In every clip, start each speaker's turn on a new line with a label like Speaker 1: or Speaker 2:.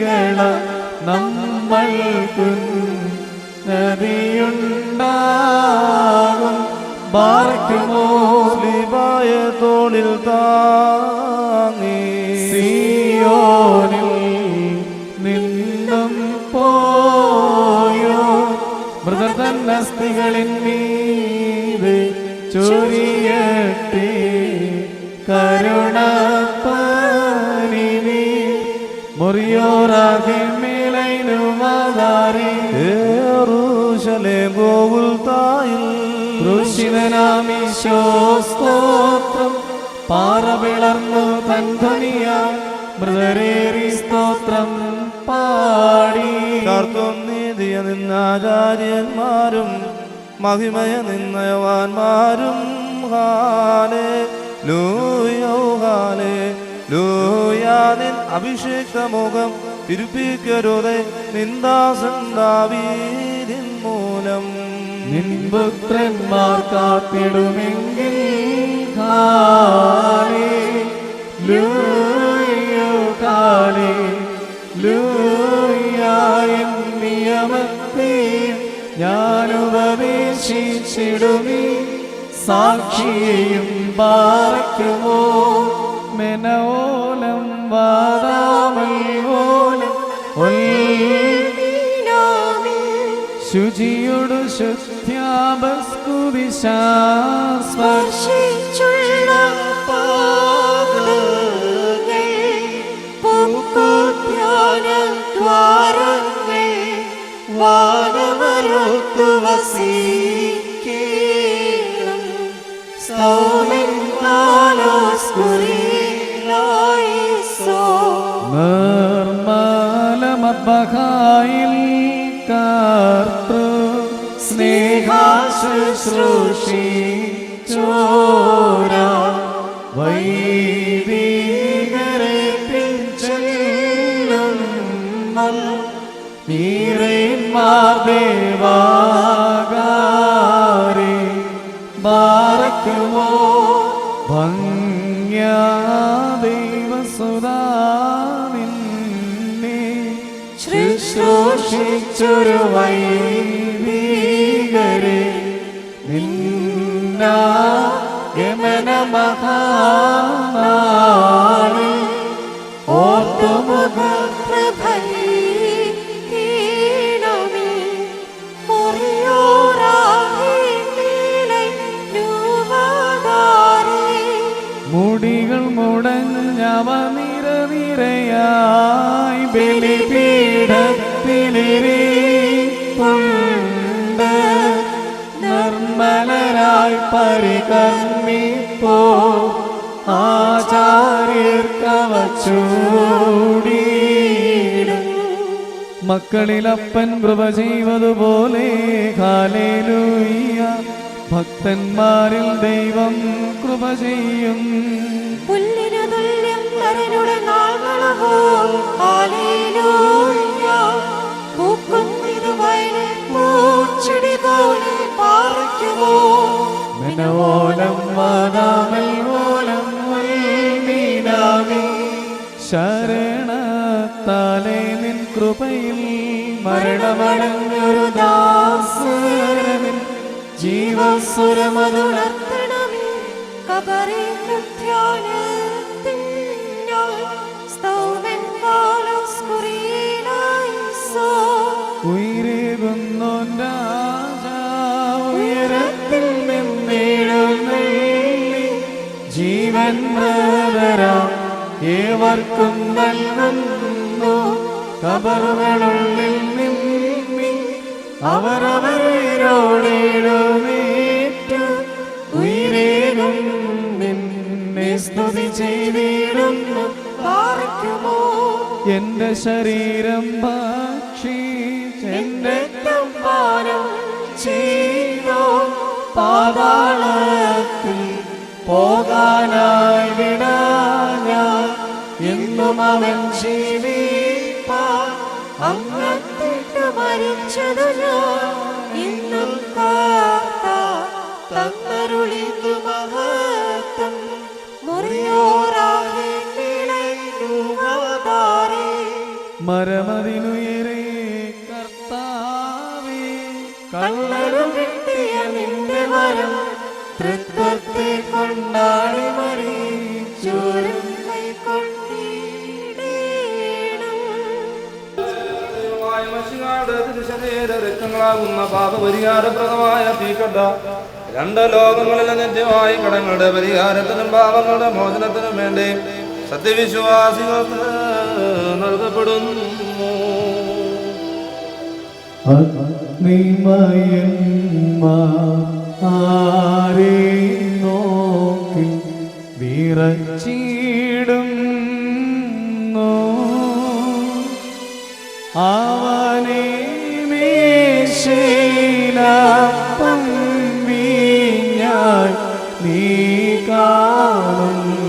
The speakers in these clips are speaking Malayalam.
Speaker 1: സന്തതികള നമ്മൾക്കുന്നതിയുണ്ടാകും. ബാറക്കുമോ
Speaker 2: സ്ലീബായ തോളിൽ താങ്ങി
Speaker 1: സിയോനിൽ നിന്നും പോയോ മൃതൻ അസ്ഥികളിൻ മീതെ ചൊരിയട്ടെ കരുണപ്പനി മുറിയോറാകെ മേലൈനുമാതാരി
Speaker 2: യെരൂശലേം ഗോകുൽത്തായിൽ
Speaker 1: ക്രൂശിതനാമീശോ സ്തോത്രം പാറ പിളർന്നു തൻ ധ്വനിയാൽ മൃതരേറി സ്തോത്രം പാടി.
Speaker 2: കർത്തും നീതിയ നിന്നാചാര്യന്മാരും മഹിമയ നിന്നയവാന്മാരും ഹല്ലേലൂയ ഹല്ലേലൂയ. നിൻ അഭിഷേക മുഖം തിരുപ്പിക്കരുതേ നിന്ദാസൻ ദാവീദിൻ മൂലം.
Speaker 1: നിൻ പുത്രന്മാർ കാത്തിടുമെങ്കിൽ ഹല്ലേലൂയ ഹല്ലേലൂയ. എൻ നിയമത്തെ ഞാൻ ഉപദേശിച്ചിടുമീ സാക്ഷിയെയും ബാറക്കുമോ മെനോലം വാദാമൽവോലം ശുചിയോടു ശുദ്ധ്യാപസ്കുദിശാസ്പർശിച്ചുള്ള
Speaker 3: ദ്വാരങ്ങൾ വാനവരൊത്തു വസിക്കേണം.
Speaker 1: നിർമ്മലമദ്ബഹായിൽ കർത്തൃ സ്നേഹാശുശ്രൂഷിച്ചോരാ വൈദികരെ പിൻചെല്ലുന്ന നീരന്മാർ ദേവാകാരെ ബാറക്കുമോ ഭംഗ്യാ ദൈവസുതാ നിന്നെ ശുശ്രൂഷിച്ചൊരു വൈദികരെ നിന്നാ ഗമന മഹാനാളിൽ ഓർത്തുമുഖ മുടികൾ മുടഞ്ഞവ നിരനിരയായി ബലിപീഠത്തിലിരിപ്പുണ്ട്. നിർമ്മലരായി പരികർമ്മിപ്പോ ആചാര്യർക്കവച്ചൂടിയിടും. മക്കളിലപ്പൻ കൃപ ചെയ്വതുപോലെ ഹല്ലേലൂയ. ഭക്തന്മാരിൽ ദൈവം കൃപ ചെയ്യും.
Speaker 3: പുല്ലിനു തുല്യം നരനുടെ നാൾകളഹോ ഹല്ലേലൂയ. പൂക്കുന്നിതു വയലിൽ പൂച്ചെടി പോലെ പാറയ്ക്കുമോ
Speaker 1: മനോലം വാദാമൽവോലം മീനാമി. ശരണത്താലെ നിൻ കൃപയിൽ മരണമടഞ്ഞൊരു ദാസരനിൽ
Speaker 3: ജീവസ്വരമതുണർത്തണമേ. കബറിനുധ്യാനത്തിൻ ഞാൻ സ്തോമൻ പാലോസ് കുറിയിലായിസോ.
Speaker 1: ഉയരേകുന്നോൻ രാജാ ഉയരത്തിൽ നിന്നെഴുന്നള്ളി ജീവൻ മൃതരാ ഏവർക്കും നൽകുന്നു. കബറുകളുള്ളിൽ നിന്നി അവരവരോടെഴുന്നേറ്റു ഉയരേകും നിന്നെ സ്തുതി ചെയ്തിടുന്നു.
Speaker 3: പാറയ്ക്കുമോ
Speaker 1: എന്റെ ശരീരം ഭക്ഷിച്ച് എന്റെ
Speaker 3: പാനം
Speaker 1: ചെയ്തോ പാതാളത്തിൽ പോകാനായി വിടാഞ്ഞ എന്നും അവൻ ജീവിപ്പാൻ
Speaker 3: അങ്ങത്തിട്ട് മരിച്ചതു ഞാൻ ഇന്നും തന്നരുളിന്നു മഹത്വം. മുറിയോറാകെ
Speaker 1: മരമതിനുയരെ കർത്താവേ
Speaker 3: കള്ളനും കിട്ടിയ നിന്റെ വരം തൃത്വത്തെ കൊണ്ടാടി മരിച്ചോരും
Speaker 2: രക്തങ്ങളാകുന്ന പാപപരിഹാരപ്രദമായ തീക്കട്ട രണ്ട് ലോകങ്ങളിലെ നിത്യമായി കടങ്ങളുടെ പരിഹാരത്തിനും പാപങ്ങളുടെ മോചനത്തിനും വേണ്ടി സത്യവിശ്വാസികൾക്ക് നൽകപ്പെടുന്നു.
Speaker 1: ആരെ നോക്കി വിറച്ചിടുന്നു അവനെ മേശയിലപ്പം വീഞ്ഞായി നീ കാണുന്നു.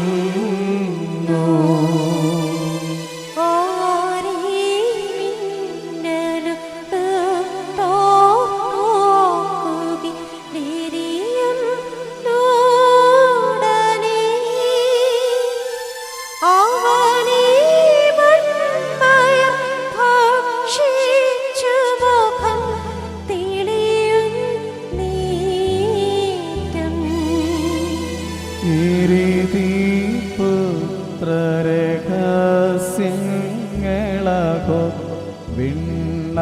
Speaker 1: പുത്രരഹസ്യങ്ങളകോ വിണ്ണവരിടയിൽ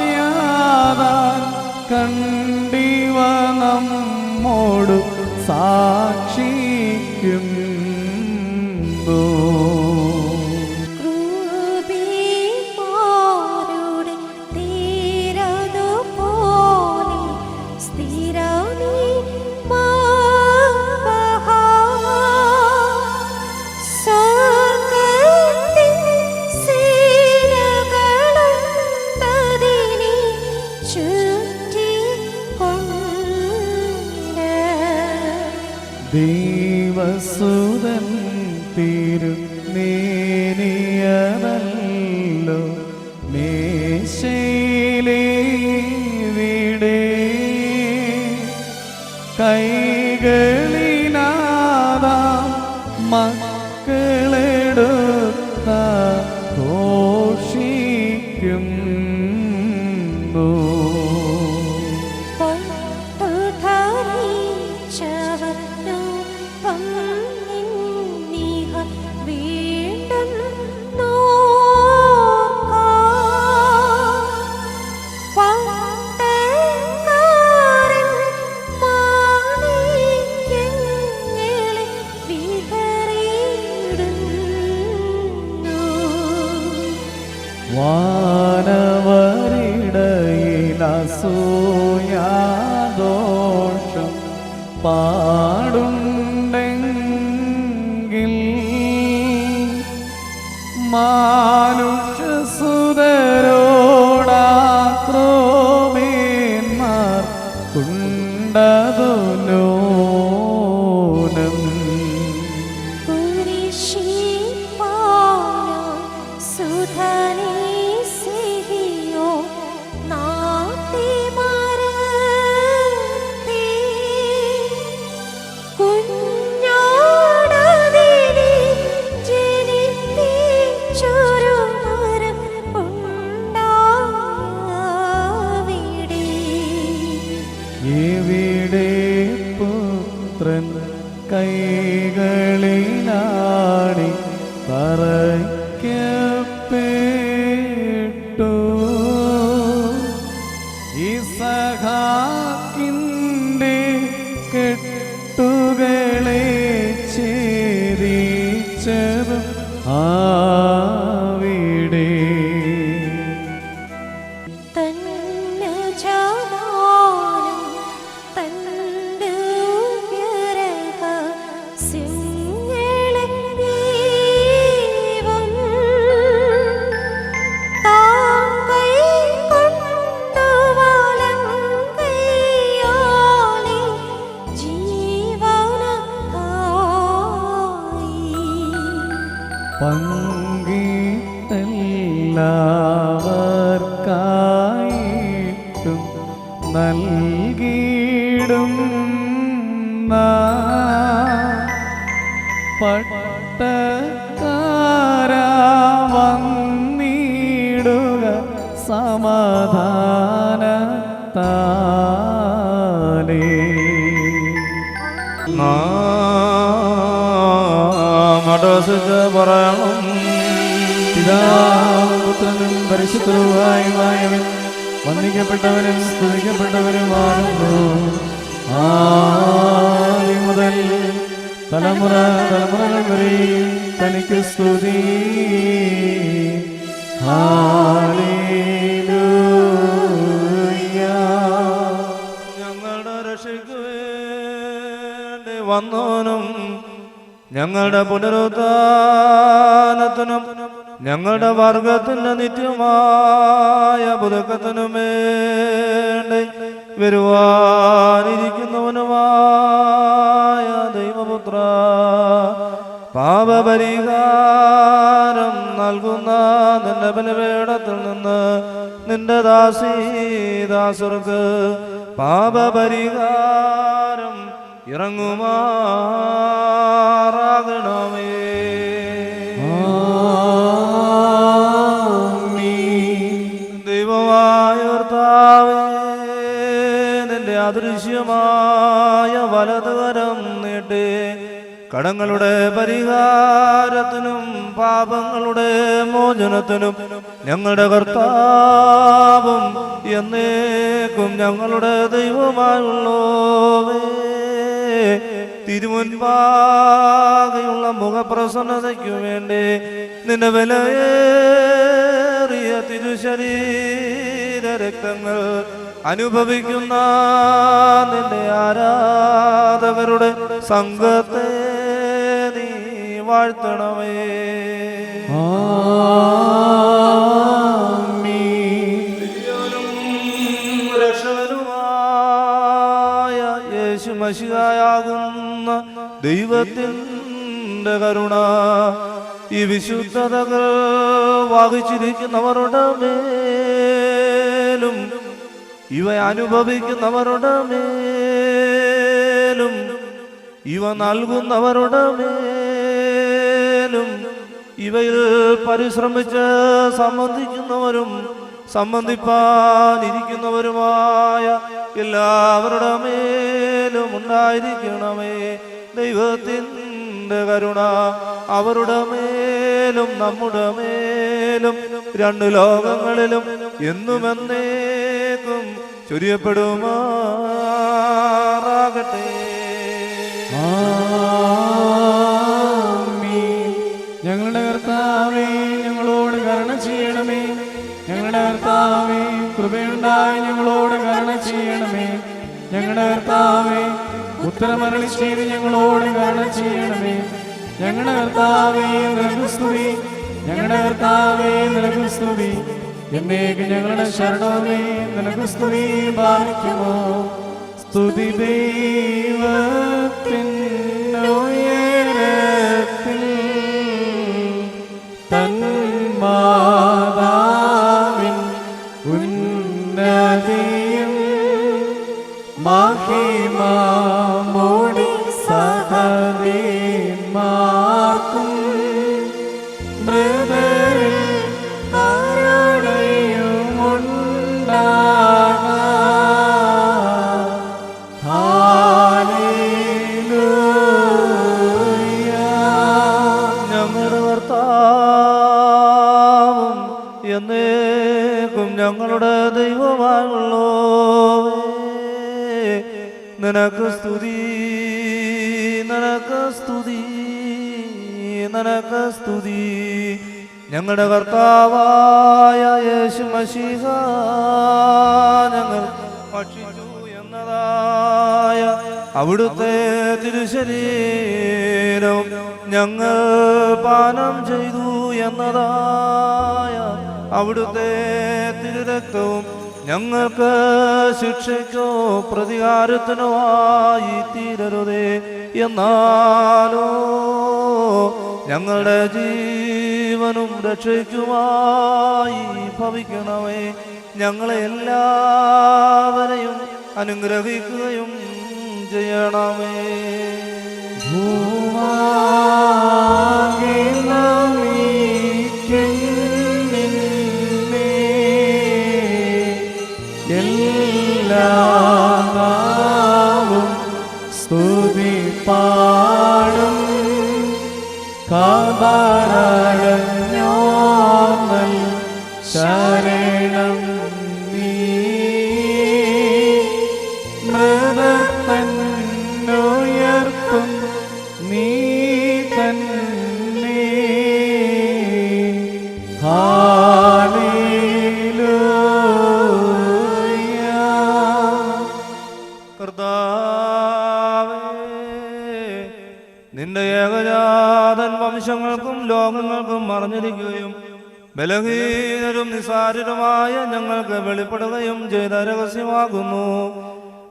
Speaker 1: യേശായാതാൻ കണ്ടിവ നമ്മോടു സാക്ഷിക്കുന്നു. ദൈവസുതൻ തിരുമേനിയനല്ലോ മേശയിലെ വിടെ കൈകളിനാദാം മക്കളെടുത്ത ഘോഷിക്കുന്നു. വാനവരിടയിലസൂയാദോഷം പാടുണ്ടെങ്കിൽ മാനുഷസുതരോടാക്രോമേന്മാർ ഉണ്ടതു നോനം. എവിടെ പുത്രൻ കൈകളിലാടി തറയ്ക്കപ്പെട്ടു ഇസഹാക്കിന്റെ കെട്ടുകളെ ഛേദിച്ചതും ആവിടെ. പങ്കിട്ടെല്ലാവർക്കായിട്ടും നൽകിയിടും പട്ടക്കാരാ വന്നിടുക സമാധാനത്താലേ.
Speaker 2: പറയണം
Speaker 1: പിതാവും പുത്രനും പരിശുദ്ധരുമായവൻ വന്ദിക്കപ്പെട്ടവനും സ്തുതിക്കപ്പെട്ടവനുമാകുന്നു. ആദി മുതൽ തലമുറ തലമുറകൾ വരെ തനിക്ക് സ്തുതി. ഹല്ലേലൂയ.
Speaker 2: ഞങ്ങളുടെ രക്ഷയ്ക്ക് വേണ്ടി വന്നവനും ഞങ്ങളുടെ പുനരുത്ഥാനത്തിനും ഞങ്ങളുടെ വർഗത്തിന്റെ നിത്യമായ പുതുക്കത്തിനും വേണ്ടി വരുവാനിരിക്കുന്നവനുമായ ദൈവപുത്ര, പാപപരിഹാരം നൽകുന്ന നിന്റെ ബലിപീഠത്തിൽ നിന്ന് നിന്റെ ദാസർക്ക് പാപപരിഹാരം ഇറങ്ങുമാറാകണമേ. ദൈവമായ കർത്താവേ, നിന്റെ അദൃശ്യമായ വലതുകരം നീട്ടി കടങ്ങളുടെ പരിഹാരത്തിനും പാപങ്ങളുടെ മോചനത്തിനും ഞങ്ങളുടെ കർത്താവും എന്നേക്കും ഞങ്ങളുടെ ദൈവമായുള്ളോവേ, തിരുമുൻപാകെയുള്ള മുഖപ്രസന്നതയ്ക്കു വേണ്ടി നിന്റെ വിലയേറിയ തിരുശരീര രക്തങ്ങൾ അനുഭവിക്കുന്ന നിന്റെ ആരാധകരുടെ സംഘത്തെ നീ വാഴ്ത്തണമേ. രക്ഷകനുമായ യേശു മശിഹായാകുന്ന ദൈവത്തിൻ്റെ കരുണ ഈ വിശുദ്ധതകൾ വഹിച്ചിരിക്കുന്നവരുടെ മേലും ഇവ അനുഭവിക്കുന്നവരുടെ മേലും ഇവ നൽകുന്നവരുടെ മേലും ഇവയിൽ പരിശ്രമിച്ച് സംബന്ധിപ്പാനിരിക്കുന്നവരുമായ എല്ലാവരുടെ മേലും ഉണ്ടായിരിക്കണമേ. ദൈവത്തിൻ്റെ കരുണ അവരുടെ മേലും നമ്മുടെ മേലും രണ്ട് ലോകങ്ങളിലും എന്നുമെന്നേക്കും ചൊരിയപ്പെടുമാറാകട്ടെ.
Speaker 1: ഞങ്ങളുടെ കർത്താവേ, ഞങ്ങളോട് കരുണ ചെയ്യണമേ. ഞങ്ങളുടെ കർത്താവേ, കൃപയുണ്ടായി ഞങ്ങളോട് കരുണ ചെയ്യണമേ. ഞങ്ങളുടെ കർത്താവേ, ഉത്തരമരുളി ചെയ്ത് ഞങ്ങളോട് കരുണ ചെയ്യണമേ. ഞങ്ങളുടെ കർത്താവേ, നിനക്ക് സ്തുതി. ഞങ്ങളുടെ കർത്താവേ, നിനക്ക് സ്തുതി. എന്നേക്ക് ഞങ്ങളുടെ ശരണമേ, നിനക്ക് സ്തുതി പാലിക്കുമോ. സ്തുതി ദൈവത്തിനുയരത്തിൽ തന്മാതാവിൻ ഉന്നതിയും മഹിമമോടി സഹദേന്മാർക്കും മൃദരിൽ
Speaker 2: എന്നേക്കും ഞങ്ങളുടെ ദൈവമായുള്ളോവേ, നിനക്ക് സ്തുതി, നിനക്ക് സ്തുതി, നിനക്ക് സ്തുതി. ഞങ്ങളുടെ കർത്താവായ യേശു മശീഹ ഞങ്ങൾ ഭക്ഷിച്ചു എന്നതായ അവിടുത്തെ തിരുശരീരവും ഞങ്ങൾ പാനം ചെയ്തു എന്നതായ അവിടുത്തെ തിരുരക്തവും ഞങ്ങൾക്ക് ശിക്ഷയ്ക്കോ പ്രതികാരത്തിനോ ആയി തീരരുതേ. എന്നാലോ ഞങ്ങളുടെ ജീവനും രക്ഷയ്ക്കുമായി ഭവിക്കണമേ. ഞങ്ങളെ എല്ലാവരെയും അനുഗ്രഹിക്കുകയും ചെയ്യണമേ.
Speaker 1: ഭൂമാ
Speaker 3: സ്തുതി പാടും കാബാരഞ്ഞോമൽ ശരണം നീ മൃതത്തന്നുയർത്തും നീ തന്നെ
Speaker 2: നിന്റെ ഏകജാതൻ വംശങ്ങൾക്കും ലോകങ്ങൾക്കും മറഞ്ഞിരിക്കുകയും ബലഹീനരും നിസാരരുമായ ഞങ്ങൾക്ക് വെളിപ്പെടുകയും ചെയ്ത രഹസ്യമാകുന്നു.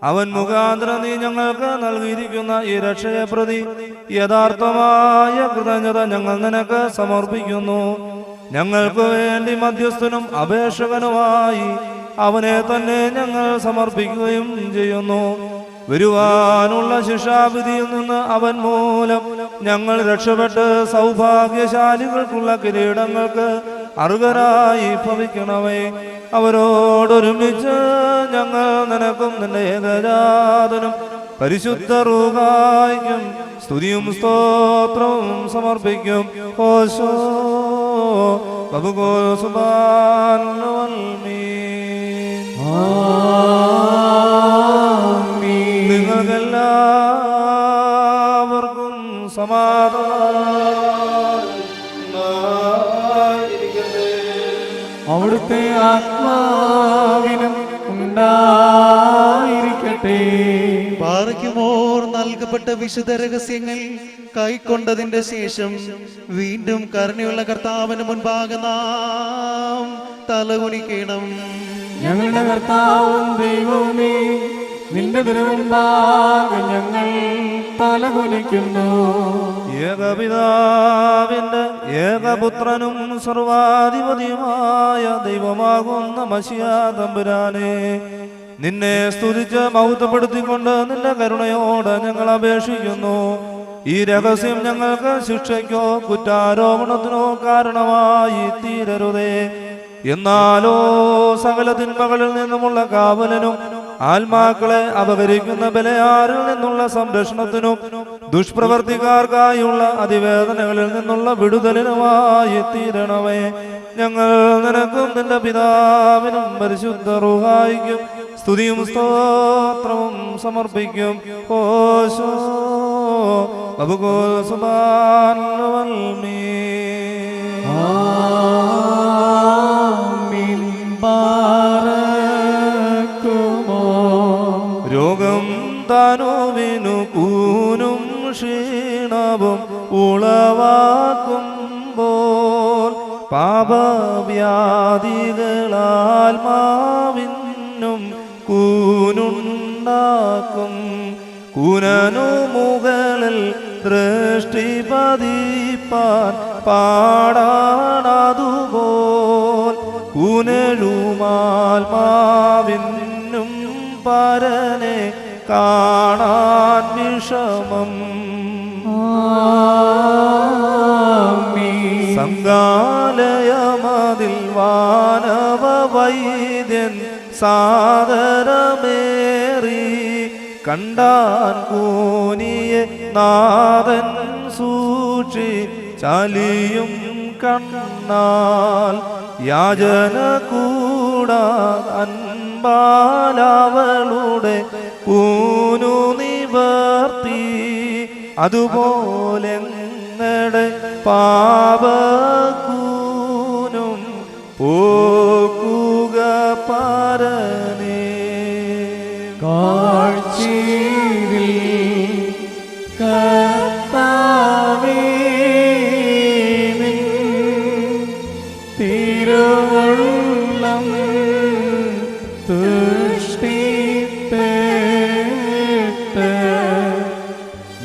Speaker 2: അവൻ മുഖാന്തരം നീ ഞങ്ങൾക്ക് നൽകിയിരിക്കുന്ന ഈ രക്ഷയെ പ്രതി യഥാർത്ഥമായ കൃതജ്ഞത ഞങ്ങൾ നിനക്ക് സമർപ്പിക്കുന്നു. ഞങ്ങൾക്ക് വേണ്ടി മധ്യസ്ഥനും അപേക്ഷകനുമായി അവനെ തന്നെ ഞങ്ങൾ സമർപ്പിക്കുകയും ചെയ്യുന്നു. വരുവാനുള്ള ശിക്ഷാവിധിയിൽ നിന്ന് അവൻ മൂലം ഞങ്ങൾ രക്ഷപ്പെട്ട് സൗഭാഗ്യശാലികൾക്കുള്ള കിരീടങ്ങൾക്ക് അർഹരായി ഭവിക്കണമേ. അവരോടൊരുമിച്ച് ഞങ്ങൾ നിനക്കും നിന്റെ ഏകജാതനും പരിശുദ്ധ റൂഹായിക്കും സ്തുതിയും സ്തോത്രവും സമർപ്പിക്കും. ഓശോ ബബുഗോ സുബാൻ നിങ്ങൾക്കെല്ലാവർക്കും സമാധാനമായിരിക്കട്ടെ.
Speaker 3: അവിടുത്തെ ആത്മാവിനും ഉണ്ടായിരിക്കട്ടെ.
Speaker 4: പാറയ്ക്കുമോർ നൽകപ്പെട്ട വിശുദ്ധ രഹസ്യങ്ങൾ കൈക്കൊണ്ടതിന്റെ ശേഷം വീണ്ടും കരുണയുള്ള കർത്താവിന് മുൻപാകെ നാം തലകുനിക്കണം.
Speaker 3: ഞങ്ങളുടെ കർത്താവും ദൈവവുമേ, നിന്റെ തിരുമുൻപാകെ ഞങ്ങൾ തലകുനിക്കുന്നു.
Speaker 2: ഏകപിതാവിന്റെ ഏകപുത്രനും സർവാധിപതിയുമായ ദൈവമാകുന്ന മശിഹാ തമ്പുരാനെ, നിന്നെ സ്തുതിച്ച് മഹത്വപ്പെടുത്തിക്കൊണ്ട് നിന്റെ കരുണയോട് ഞങ്ങൾ അപേക്ഷിക്കുന്നു. ഈ രഹസ്യം ഞങ്ങൾക്ക് ശിക്ഷയ്ക്കോ കുറ്റാരോപണത്തിനോ കാരണമായി തീരരുതേ. എന്നാലോ സകല തിന്മകളിൽ നിന്നുമുള്ള കാവലനും ആത്മാക്കളെ അപഹരിക്കുന്ന ബലയാറിൽ നിന്നുള്ള സംരക്ഷണത്തിനും ദുഷ്പ്രവർത്തിക്കാർക്കായുള്ള അതിവേദനകളിൽ നിന്നുള്ള വിടുതലിനുമായി തീരണമേ. ഞങ്ങൾ നിനക്കും നിന്റെ പിതാവിനും പരിശുദ്ധ റൂഹായിക്കും സ്തുതിയും സ്തോത്രവും സമർപ്പിക്കും. ഓശോ ബബുഗോ സുബാൻ രോഗം തനുവിനു കൂനും ക്ഷീണവും ഉളവാക്കുമ്പോൾ പാപവ്യാധികളാത്മാവിനും കൂനുണ്ടാക്കും. കൂനനു മുകളിൽ ദൃഷ്ടി പതിപ്പാൻ പാടാണതുപോൽ കൂനലുമാത്മാവിനും പരനെ കാണാൻ വിഷമം. സംഘാലയമതിൽ വാനവ വൈദ്യൻ സാദരമേറി കണ്ടാൻ കൂനിയെ നാഥൻ സൂക്ഷി ചലിയും കണ്ണാൽ യാചന കൂടാ അൻപാലവളുടെ കൂനു നിവർത്തി. അതുപോലെ പാപകൂനും പോക്കുക പരനേ.
Speaker 3: കാഴ്ചയിൽ കർത്താവേ, നിൻ തിരുവുള്ളം തുഷ്ടിപ്പെട്ട്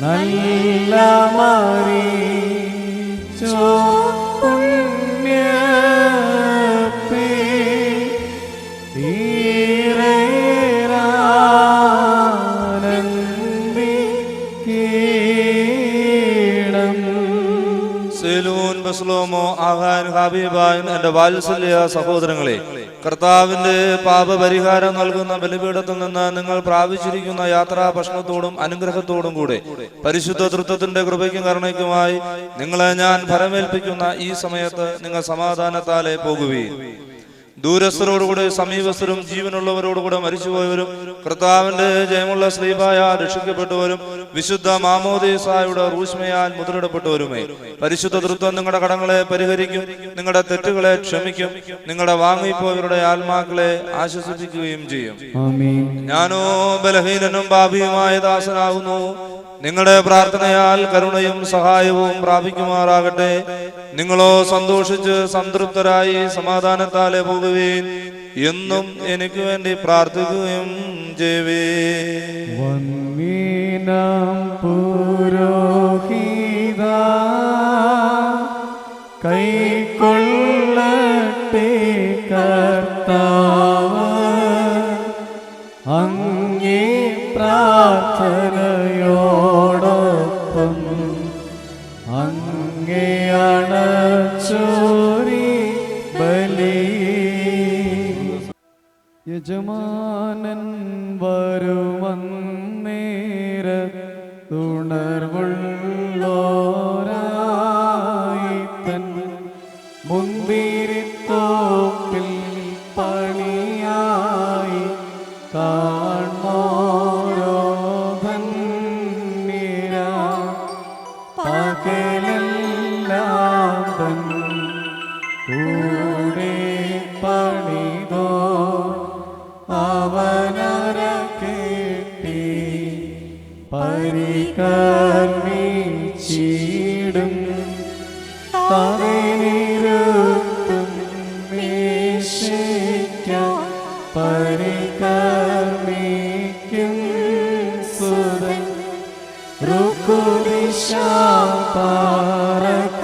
Speaker 3: നല്ല മറിച്ചോ പുണ്യപ്പേ
Speaker 2: സെലൂൻ ബസ്ലോമോ ആഹാൻ ഹബീബാൻ എന്റെ വാത്സല്യ സഹോദരങ്ങളെ, കർത്താവിന്റെ പാപപരിഹാരം നൽകുന്ന ബലിപീഠത്തിൽ നിന്ന് നിങ്ങൾ പ്രാപിച്ചിരിക്കുന്ന യാത്രാ ഭക്ഷണത്തോടും അനുഗ്രഹത്തോടും കൂടെ പരിശുദ്ധ തൃത്വത്തിന്റെ കൃപയ്ക്കും കരുണയ്ക്കുമായി നിങ്ങളെ ഞാൻ ഭരമേൽപ്പിക്കുന്ന ഈ സമയത്ത് നിങ്ങൾ സമാധാനത്താലെ പോകുകയും ദൂരസ്ഥരോടുകൂടെ സമീപസ്ഥരും ജീവനുള്ളവരോടുകൂടെ മരിച്ചുപോയവരും കർത്താവിന്റെ ജയമുള്ള ശ്ലീബായ രക്ഷിക്കപ്പെട്ടവരും വിശുദ്ധ മാമോദീസായുടെ റൂഷ്മയാൽ മുദ്രയിടപ്പെട്ടവരുമേ പരിശുദ്ധ തൃത്വം നിങ്ങളുടെ കടങ്ങളെ പരിഹരിക്കും, നിങ്ങളുടെ തെറ്റുകളെ ക്ഷമിക്കും, നിങ്ങളുടെ വാങ്ങിപ്പോയവരുടെ ആത്മാക്കളെ ആശ്വസിപ്പിക്കുകയും ചെയ്യും. ഞാനോ ബലഹീനനും പാപിയുമായ ദാസനാകുന്നു. നിങ്ങളുടെ പ്രാർത്ഥനയാൽ കരുണയും സഹായവും പ്രാപിക്കുമാറാകട്ടെ. നിങ്ങളോ സന്തോഷിച്ച് സംതൃപ്തരായി സമാധാനത്താലെ പോകുകയും എന്നും എനിക്ക് വേണ്ടി പ്രാർത്ഥിക്കുകയും ചെയ്യുവേ.
Speaker 3: പുരോഹിത കൈക്കൊള്ളട്ടെ കർത്താവ് അങ്ങേ പ്രാർത്ഥനയോടൊപ്പം അങ്ങേ അണച്ചോരി ബലി. യജമാനൻ വരുമന്നേരത്തുണർവുള്ളോരായി തൻ മുന്തിരിത്തോപ്പിൽ പണിയായി കാൺമോരോ ധന്യരാ പകലെല്ലാം തൻ കൂടെ പണിതോ അവനര കേട്ടി പരികർമ്മിച്ചിടും തവനിരുത്തും മേശയ്ക്കാം പരികർമ്മിക്കും സുതൻ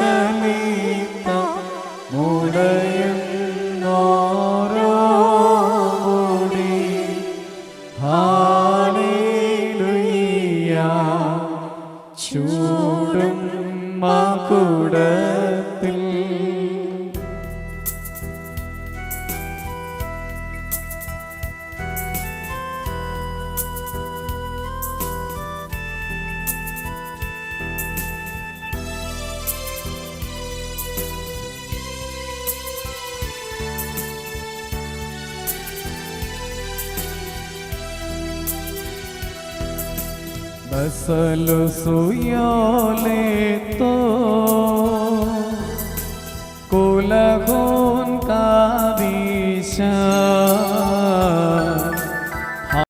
Speaker 3: റുക്കുദിശാപാരകലിത മുടയും നോരോ കൂടി ഹാലേലുയ്യ ചൂടും മകുടത്തിൽ. Basalo suyoleto kulahon kadisha